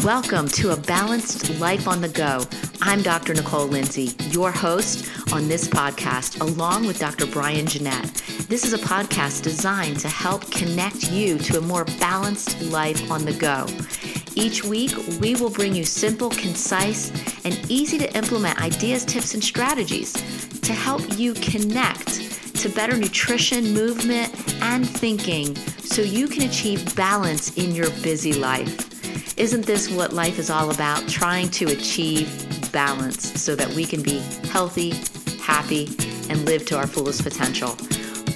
Welcome to A Balanced Life on the Go. I'm Dr. Nicole Lindsay, your host on this podcast, along with Dr. Brian Jeanette. This is a podcast designed to help connect you to a more balanced life on the go. Each week, we will bring you simple, concise, and easy to implement ideas, tips, and strategies to help you connect to better nutrition, movement, and thinking so you can achieve balance in your busy life. Isn't this what life is all about? Trying to achieve balance so that we can be healthy, happy, and live to our fullest potential.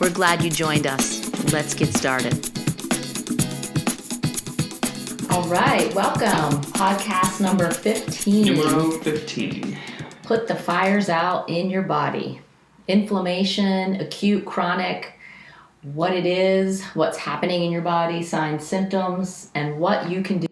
We're glad you joined us. Let's get started. All right, welcome. Podcast number 15. Numero 15. Put the fires out in your body. Inflammation, acute, chronic, what it is, what's happening in your body, signs, symptoms, and what you can do.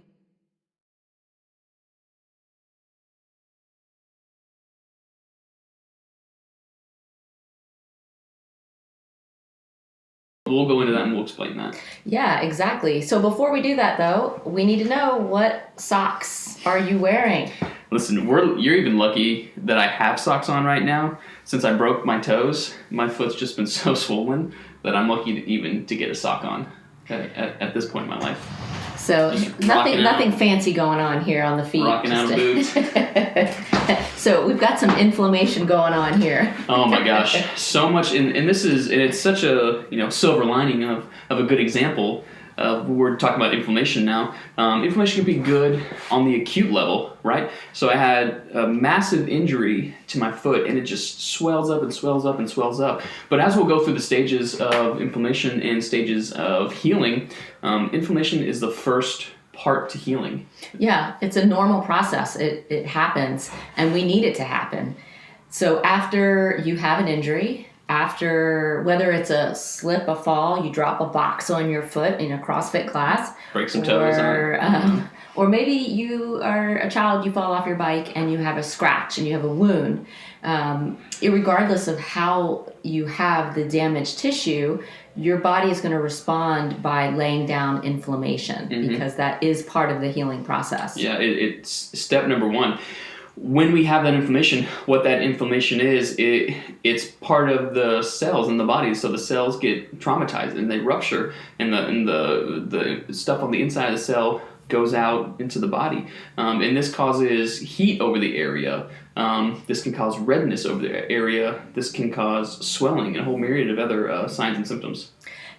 We'll go into that and we'll explain that. Yeah, exactly. So before we do that, though, we need to know, what socks are you wearing? Listen, you're even lucky that I have socks on right now. Since I broke my toes, my foot's just been so swollen that I'm lucky to get a sock on at this point in my life. So nothing fancy going on here on the feet. Rocking out of boots. So we've got some inflammation going on here. Oh my gosh, so much, and it's such a silver lining of a good example. We're talking about inflammation now. Inflammation can be good on the acute level, right? So I had a massive injury to my foot, and it just swells up and swells up and swells up. But as we'll go through the stages of inflammation and stages of healing, inflammation is the first part to healing. Yeah, it's a normal process. It happens, and we need it to happen. So after you have an injury, after whether it's a slip, a fall, you drop a box on your foot in a CrossFit class, break some toes, or maybe you are a child, you fall off your bike and you have a scratch and you have a wound. Regardless of how you have the damaged tissue, your body is going to respond by laying down inflammation, because that is part of the healing process. Yeah, it's step number one. When we have that inflammation, what that inflammation is, it's part of the cells in the body. So the cells get traumatized and they rupture, and the stuff on the inside of the cell goes out into the body. And this causes heat over the area. This can cause redness over the area. This can cause swelling and a whole myriad of other signs and symptoms.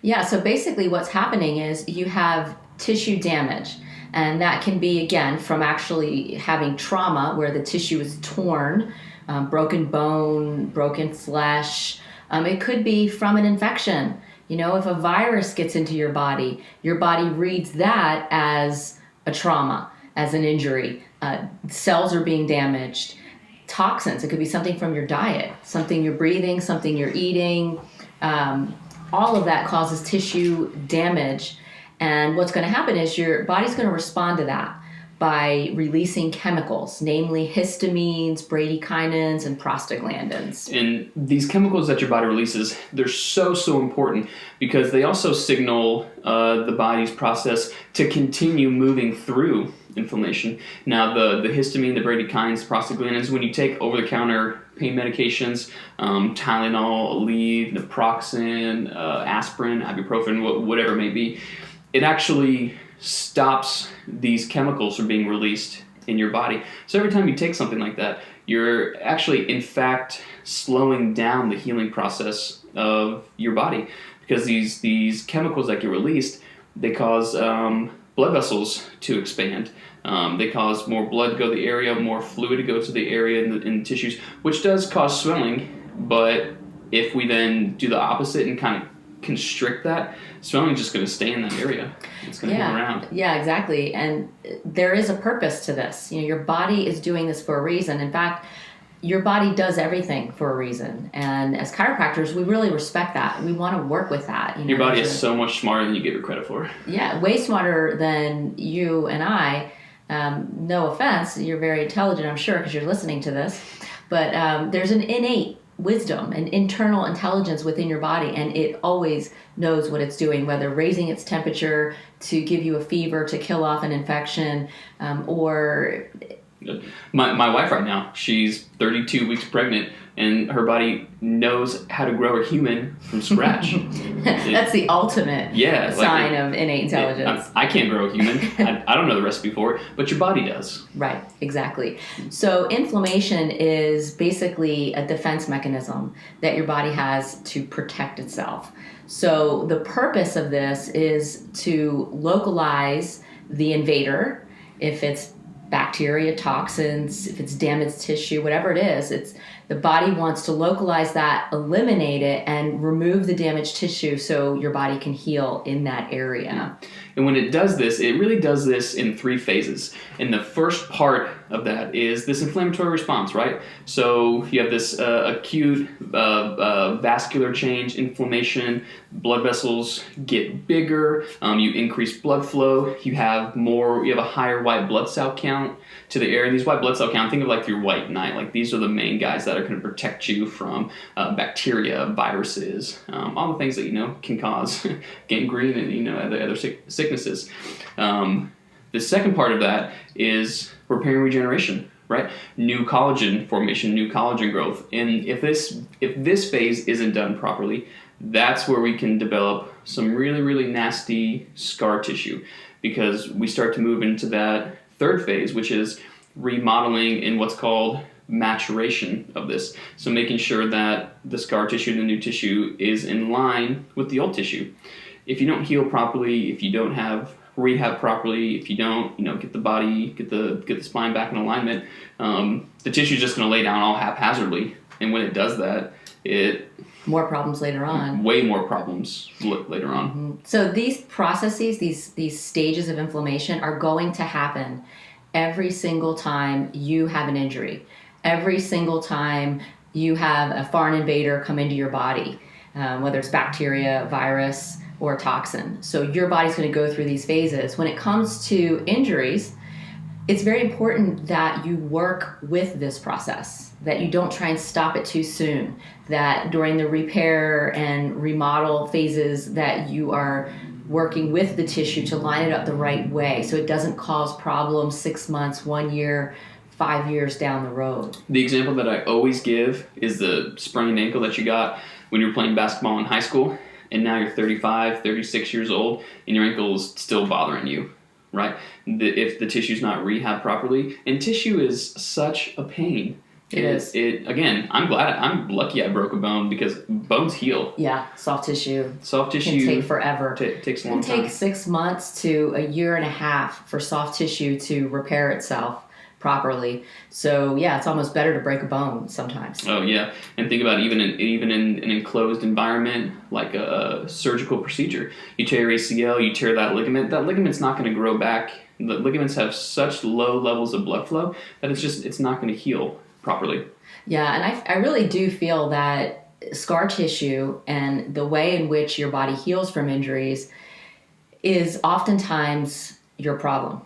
Yeah, so basically what's happening is you have tissue damage. And that can be, again, from actually having trauma where the tissue is torn, broken bone, broken flesh. It could be from an infection. If a virus gets into your body reads that as a trauma, as an injury. Cells are being damaged. Toxins, it could be something from your diet, something you're breathing, something you're eating. All of that causes tissue damage. And what's going to happen is your body's going to respond to that by releasing chemicals, namely histamines, bradykinins, and prostaglandins. And these chemicals that your body releases, they're so important because they also signal the body's process to continue moving through inflammation. Now, the histamine, the bradykinin, prostaglandins, when you take over-the-counter pain medications, Tylenol, Aleve, naproxen, aspirin, ibuprofen, whatever it may be, it actually stops these chemicals from being released in your body. So every time you take something like that, you're actually, in fact, slowing down the healing process of your body, because these chemicals that get released, they cause blood vessels to expand. They cause more blood to go to the area, more fluid to go to the area in the tissues, which does cause swelling. But if we then do the opposite and kind of constrict that, swelling is just going to stay in that area. It's going to move around. Yeah, exactly. And there is a purpose to this. Your body is doing this for a reason. In fact, your body does everything for a reason. And as chiropractors, we really respect that. We want to work with that. Your body is so much smarter than you give it credit for. Yeah, way smarter than you and I. No offense, you're very intelligent, I'm sure, because you're listening to this. But there's an innate wisdom and internal intelligence within your body, and it always knows what it's doing, whether raising its temperature to give you a fever, to kill off an infection, or... My wife right now, she's 32 weeks pregnant, and her body knows how to grow a human from scratch. That's the ultimate sign of innate intelligence. I can't grow a human. I don't know the recipe for it, but your body does. Right, exactly. So inflammation is basically a defense mechanism that your body has to protect itself. So the purpose of this is to localize the invader. If it's bacteria, toxins, if it's damaged tissue, whatever it is, the body wants to localize that, eliminate it, and remove the damaged tissue so your body can heal in that area. And when it does this, it really does this in 3 phases. And the first part of that is this inflammatory response, right? So you have this acute vascular change, inflammation, blood vessels get bigger, you increase blood flow, you have a higher white blood cell count to the area. These white blood cell count, think of like your white knight. Like these are the main guys that are going to protect you from bacteria, viruses, all the things that can cause gangrene and other sicknesses. The second part of that is repair and regeneration, right? New collagen formation, new collagen growth. And if this phase isn't done properly, that's where we can develop some really, really nasty scar tissue, because we start to move into that third phase, which is remodeling and what's called maturation of this. So making sure that the scar tissue and the new tissue is in line with the old tissue. If you don't heal properly, if you don't have rehab properly, if you don't get the spine back in alignment, the tissue is just going to lay down all haphazardly. And when it does that, more problems later on. Way more problems later on. Mm-hmm. So these processes, these stages of inflammation are going to happen every single time you have an injury, every single time you have a foreign invader come into your body, whether it's bacteria, virus, or toxin. So your body's going to go through these phases. When it comes to injuries, it's very important that you work with this process, that you don't try and stop it too soon, that during the repair and remodel phases that you are working with the tissue to line it up the right way so it doesn't cause problems 6 months, 1 year, 5 years down the road. The example that I always give is the sprained ankle that you got when you were playing basketball in high school, and now you're 35, 36 years old, and your ankle is still bothering you. Right? If the tissue's not rehabbed properly, and tissue is such a pain. It is. Again, I'm lucky I broke a bone, because bones heal. Yeah, soft tissue. Soft tissue can take forever. Takes a long time. It can take 6 months to a year and a half for soft tissue to repair itself properly. So yeah, it's almost better to break a bone sometimes. Oh yeah, and think about even in an enclosed environment like a surgical procedure. You tear your ACL, you tear that ligament. That ligament's not going to grow back. The ligaments have such low levels of blood flow that it's not going to heal properly. Yeah, and I really do feel that scar tissue and the way in which your body heals from injuries is oftentimes your problem.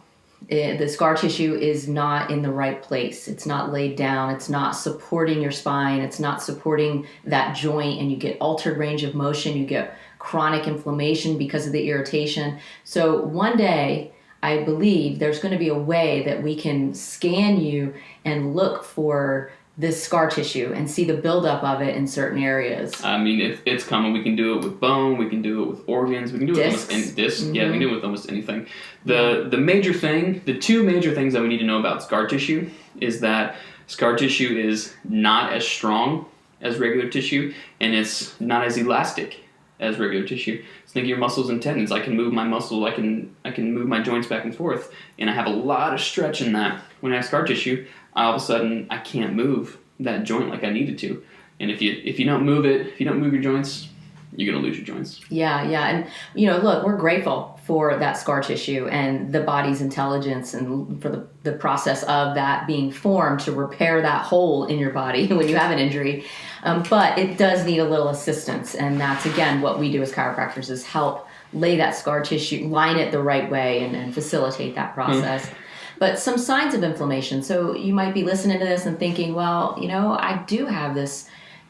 The scar tissue is not in the right place. It's not laid down. It's not supporting your spine. It's not supporting that joint, and you get altered range of motion. You get chronic inflammation because of the irritation. So one day, I believe there's going to be a way that we can scan you and look for this scar tissue and see the buildup of it in certain areas. I mean, it's common. We can do it with bone. We can do it with organs. We can do it with almost any disc. Mm-hmm. Yeah, we can do it with almost anything. The two major things that we need to know about scar tissue is that scar tissue is not as strong as regular tissue, and it's not as elastic as regular tissue. So think of your muscles and tendons. I can move my muscle. I can move my joints back and forth, and I have a lot of stretch in that. When I have scar tissue, all of a sudden I can't move that joint like I needed to. And if you don't move it, if you don't move your joints, you're gonna lose your joints. Yeah, and look, we're grateful for that scar tissue and the body's intelligence and for the process of that being formed to repair that hole in your body when you have an injury. But it does need a little assistance, and that's again what we do as chiropractors is help lay that scar tissue, line it the right way, and facilitate that process. Mm-hmm. But some signs of inflammation. So you might be listening to this and thinking, well, I do have this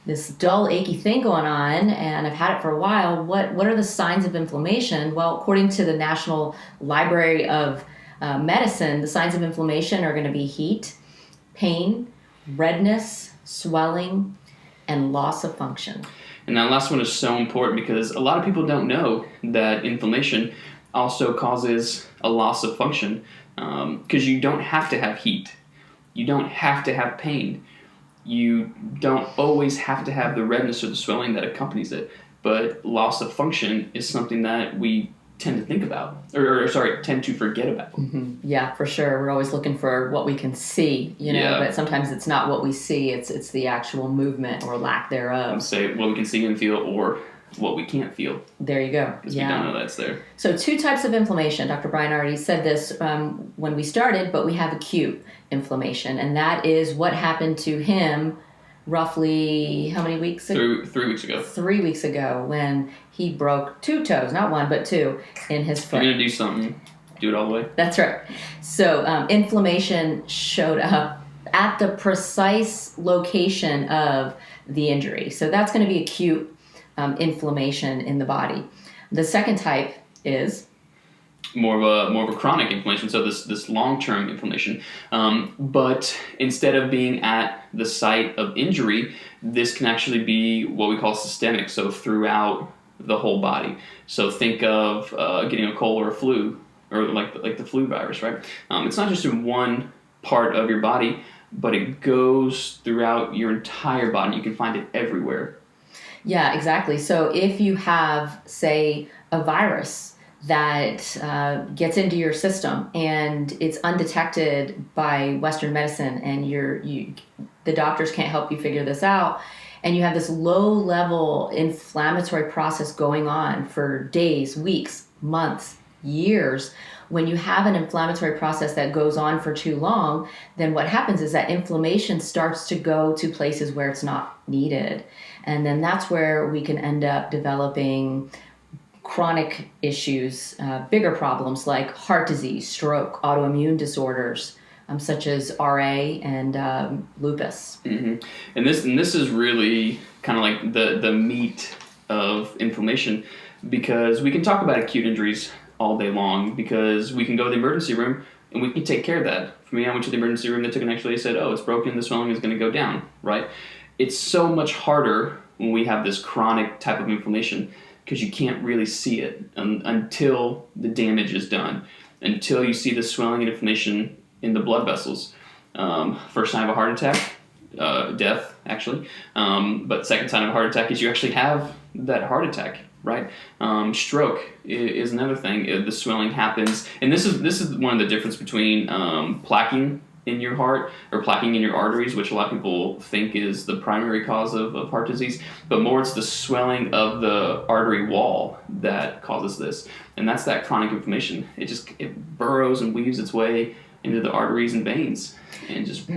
this dull, achy thing going on, and I've had it for a while. What are the signs of inflammation? Well, according to the National Library of Medicine, the signs of inflammation are going to be heat, pain, redness, swelling, and loss of function. And that last one is so important because a lot of people don't know that inflammation also causes a loss of function, because you don't have to have heat. You don't have to have pain. You don't always have to have the redness or the swelling that accompanies it. But loss of function is something that we tend to think about, tend to forget about. Mm-hmm. Yeah, for sure. We're always looking for what we can see, but sometimes it's not what we see. It's the actual movement or lack thereof. Say what we can see and feel, or what we can't feel. There you go. Because we don't know that's there. So 2 types of inflammation. Dr. Brian already said this when we started, but we have acute inflammation, and that is what happened to him roughly how many weeks ago? 3 weeks ago. 3 weeks ago, when he broke 2 toes, not 1, but 2, in his foot. If you're going to do something, do it all the way. That's right. So inflammation showed up at the precise location of the injury. So that's going to be acute inflammation in the body. The second type is more of a chronic inflammation, so this long-term inflammation. But instead of being at the site of injury, this can actually be what we call systemic, so throughout the whole body. So think of getting a cold or a flu, or like the flu virus, right? It's not just in one part of your body, but it goes throughout your entire body. You can find it everywhere. Yeah, exactly. So if you have, say, a virus that gets into your system and it's undetected by Western medicine, and the doctors can't help you figure this out, and you have this low-level inflammatory process going on for days, weeks, months, years. When you have an inflammatory process that goes on for too long, then what happens is that inflammation starts to go to places where it's not needed. And then that's where we can end up developing chronic issues, bigger problems like heart disease, stroke, autoimmune disorders, such as RA and lupus. Mm-hmm. And this is really kind of like the meat of inflammation, because we can talk about acute injuries all day long, because we can go to the emergency room and we can take care of that. For me, I went to the emergency room, they took an x-ray, they said, oh, it's broken, the swelling is going to go down, right? It's so much harder when we have this chronic type of inflammation, because you can't really see it until the damage is done, until you see the swelling and inflammation in the blood vessels. First sign of a heart attack, death, actually. But second sign of a heart attack is you actually have that heart attack, right? Stroke is another thing. The swelling happens, and this is one of the difference between plaquing in your heart or plaquing in your arteries, which a lot of people think is the primary cause of heart disease, but more it's the swelling of the artery wall that causes this, and that's that chronic inflammation. It burrows and weaves its way into the arteries and veins and just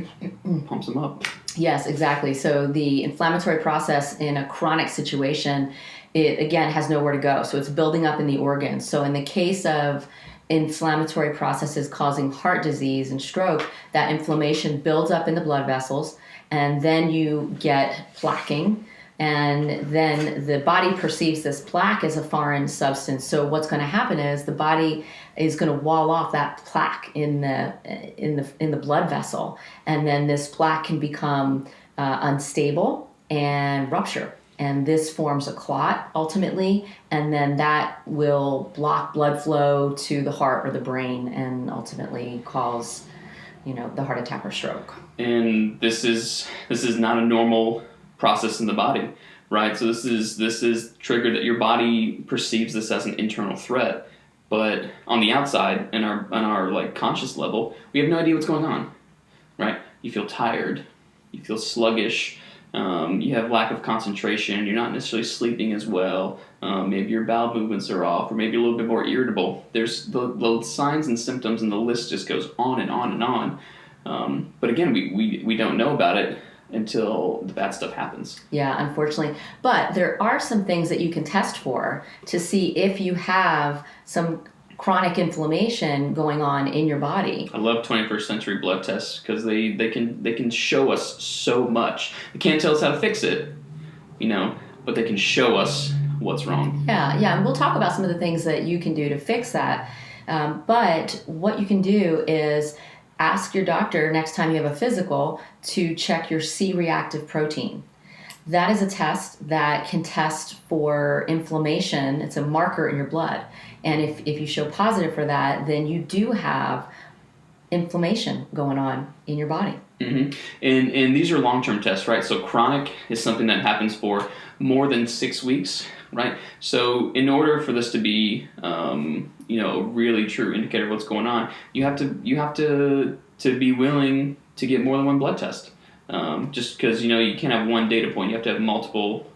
pumps them up. Yes, exactly. So the inflammatory process in a chronic situation, it again has nowhere to go. So it's building up in the organs. So in the case of inflammatory processes causing heart disease and stroke, that inflammation builds up in the blood vessels, and then you get plaquing, and then the body perceives this plaque as a foreign substance. So what's going to happen is the body is going to wall off that plaque in the blood vessel, and then this plaque can become unstable and rupture. And this forms a clot ultimately, and then that will block blood flow to the heart or the brain, and ultimately cause, the heart attack or stroke. And this is not a normal process in the body, right? So this is triggered that your body perceives this as an internal threat, but on the outside, in our like conscious level, we have no idea what's going on, right? You feel tired, you feel sluggish. You have lack of concentration, you're not necessarily sleeping as well, maybe your bowel movements are off, or maybe a little bit more irritable. There's the signs and symptoms, and the list just goes on and on and on. But again, we don't know about it until the bad stuff happens. Yeah, unfortunately. But there are some things that you can test for to see if you have some chronic inflammation going on in your body. I love 21st century blood tests because they can show us so much. They can't tell us how to fix it, but they can show us what's wrong. Yeah, and we'll talk about some of the things that you can do to fix that. But what you can do is ask your doctor next time you have a physical to check your C-reactive protein. That is a test that can test for inflammation. It's a marker in your blood. And if you show positive for that, then you do have inflammation going on in your body. Mm-hmm. And these are long-term tests, right? So chronic is something that happens for more than 6 weeks, right? So in order for this to be, a really true indicator of what's going on, you have to be willing to get more than one blood test. Just because you can't have one data point, you have to have multiple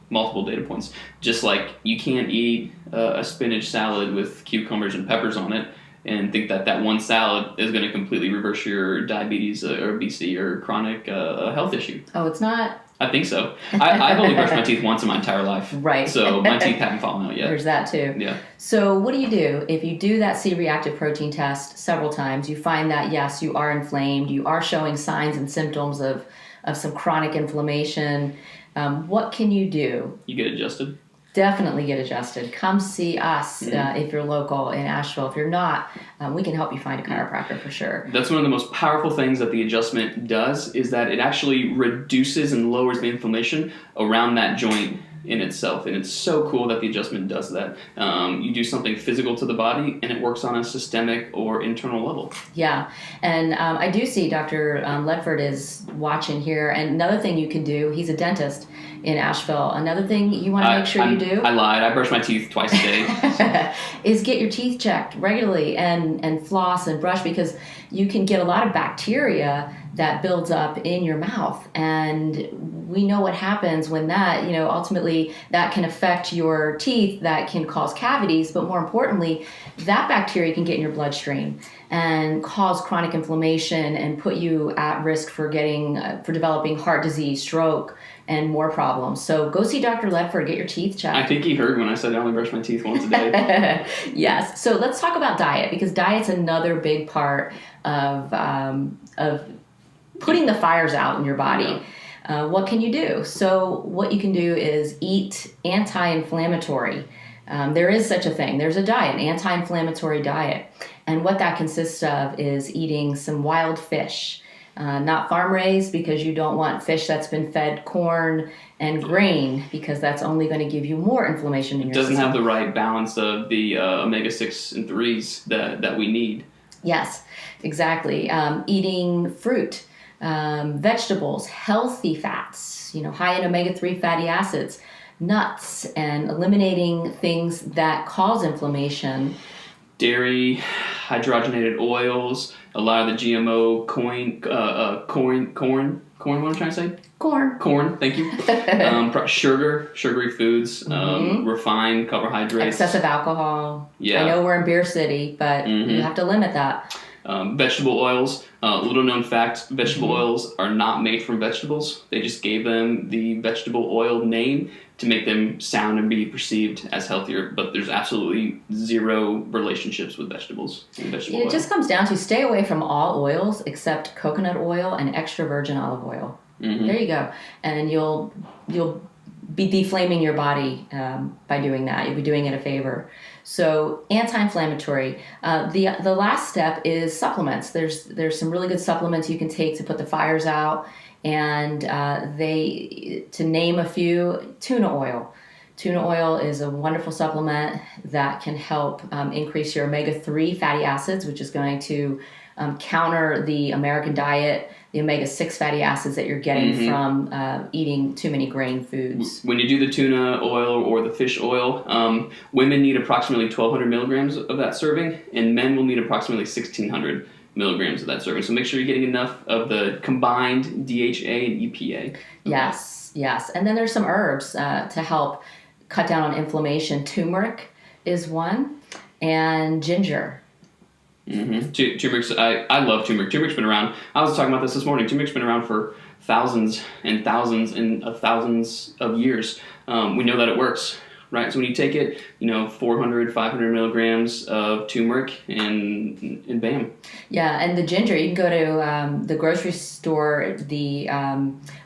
data points. Just like you can't eat a spinach salad with cucumbers and peppers on it and think that one salad is going to completely reverse your diabetes or obesity or chronic health issue. Oh, it's not? I think so. I've only brushed my teeth once in my entire life. Right. So my teeth haven't fallen out yet. There's that too. Yeah. So what do? If you do that C-reactive protein test several times, you find that, yes, you are inflamed, you are showing signs and symptoms of some chronic inflammation, what can you do? You get adjusted. Definitely get adjusted. Come see us if you're local in Asheville. If you're not, we can help you find a chiropractor for sure. That's one of the most powerful things that the adjustment does, is that it actually reduces and lowers the inflammation around that joint in itself. And it's so cool that the adjustment does that. You do something physical to the body and it works on a systemic or internal level. Yeah. And I do see Dr. Ledford is watching here. And another thing you can do, he's a dentist in Asheville. Another thing you want to make sure you do. I lied. I brush my teeth twice a day. Is get your teeth checked regularly and floss and brush, because you can get a lot of bacteria that builds up in your mouth. And we know what happens when that, ultimately that can affect your teeth, that can cause cavities, but more importantly, that bacteria can get in your bloodstream and cause chronic inflammation and put you at risk for developing heart disease, stroke, and more problems. So go see Dr. Ledford, get your teeth checked. I think he heard when I said I only brush my teeth once a day. Yes. So let's talk about diet, because diet's another big part of putting the fires out in your body. Yeah. What can you do? So what you can do is eat anti-inflammatory. There is such a thing. There's a diet, an anti-inflammatory diet. And what that consists of is eating some wild fish. Not farm raised, because you don't want fish that's been fed corn and grain, because that's only going to give you more inflammation in your system. It doesn't have the right balance of the omega-6 and 3s that we need. Yes, exactly. Eating fruit, vegetables, healthy fats, high in omega-3 fatty acids, nuts, and eliminating things that cause inflammation. Dairy, hydrogenated oils, a lot of the GMO corn, what I'm trying to say? Corn, thank you. Sugary foods, refined carbohydrates. Excessive alcohol. Yeah. I know we're in Beer City, but you have to limit that. Vegetable oils, little known fact, vegetable oils are not made from vegetables. They just gave them the vegetable oil name to make them sound and be perceived as healthier, but there's absolutely zero relationships with vegetables and vegetable oil. It just comes down to stay away from all oils except coconut oil and extra virgin olive oil. Mm-hmm. There you go. And you'll be deflaming your body by doing that. You'll be doing it a favor. So anti-inflammatory. The last step is supplements. There's some really good supplements you can take to put the fires out. And to name a few, tuna oil. Tuna oil is a wonderful supplement that can help increase your omega-3 fatty acids, which is going to counter the American diet, the omega-6 fatty acids that you're getting from eating too many grain foods. When you do the tuna oil or the fish oil, women need approximately 1,200 milligrams of that serving, and men will need approximately 1,600 milligrams of that serving. So make sure you're getting enough of the combined DHA and EPA. Okay. Yes. And then there's some herbs to help cut down on inflammation. Turmeric is one, and ginger. Turmeric's, I love turmeric. Turmeric's been around. I was talking about this morning. Turmeric's been around for thousands and thousands of years. We know that it works, right? So when you take it, 400, 500 milligrams of turmeric, and bam. Yeah, and the ginger, you can go to the grocery store, the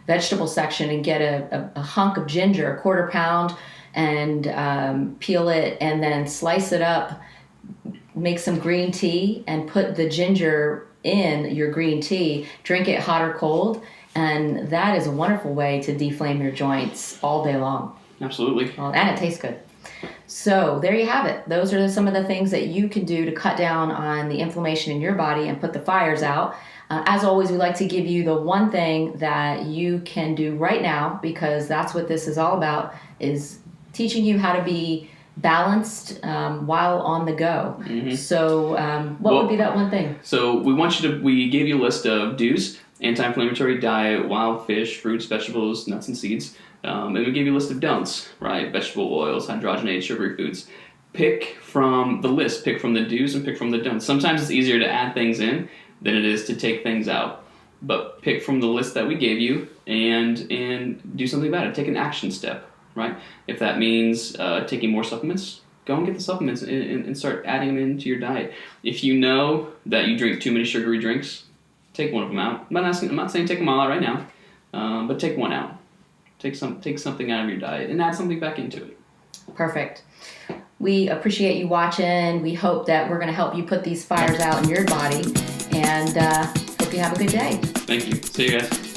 vegetable section, and get a hunk of ginger, a quarter pound, and peel it and then slice it up, make some green tea, and put the ginger in your green tea, drink it hot or cold, and that is a wonderful way to deflame your joints all day long. Absolutely. Well, and it tastes good. So there you have it. Those are some of the things that you can do to cut down on the inflammation in your body and put the fires out. As always, we like to give you the one thing that you can do right now, because that's what this is all about, is teaching you how to be balanced while on the go. Mm-hmm. So what would be that one thing? So we gave you a list of do's: anti-inflammatory diet, wild fish, fruits, vegetables, nuts, and seeds. And we gave you a list of don'ts, right? Vegetable oils, hydrogenated sugary foods. Pick from the list, pick from the do's and pick from the don'ts. Sometimes it's easier to add things in than it is to take things out. But pick from the list that we gave you and do something about it. Take an action step, right? If that means taking more supplements, go and get the supplements and start adding them into your diet. If you know that you drink too many sugary drinks, take one of them out. I'm not saying take them all out right now, but take one out. Take something out of your diet and add something back into it. Perfect. We appreciate you watching. We hope that we're going to help you put these fires out in your body, and hope you have a good day. Thank you. See you guys.